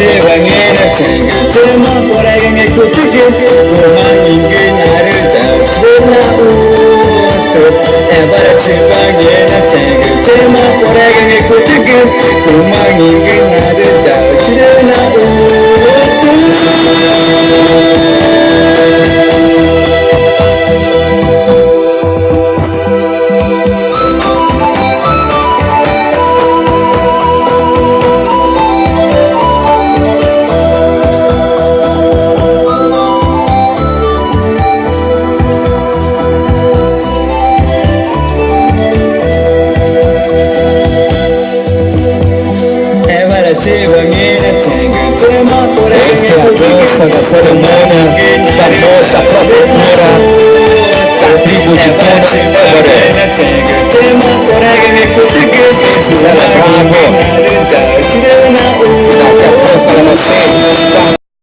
제왕에나 창가 제마 보라경에 꽃뜨게 고망인게 나를 잡수나 우또 에바라 제왕에나 창가 제마 보라경에 꽃뜨게 고망인게 나를 잡수나 우또 제왕에나 창가 제마 보라경에 꽃뜨게 ceremonia famosa protectora la tribu Chicana Everest. Celebramos la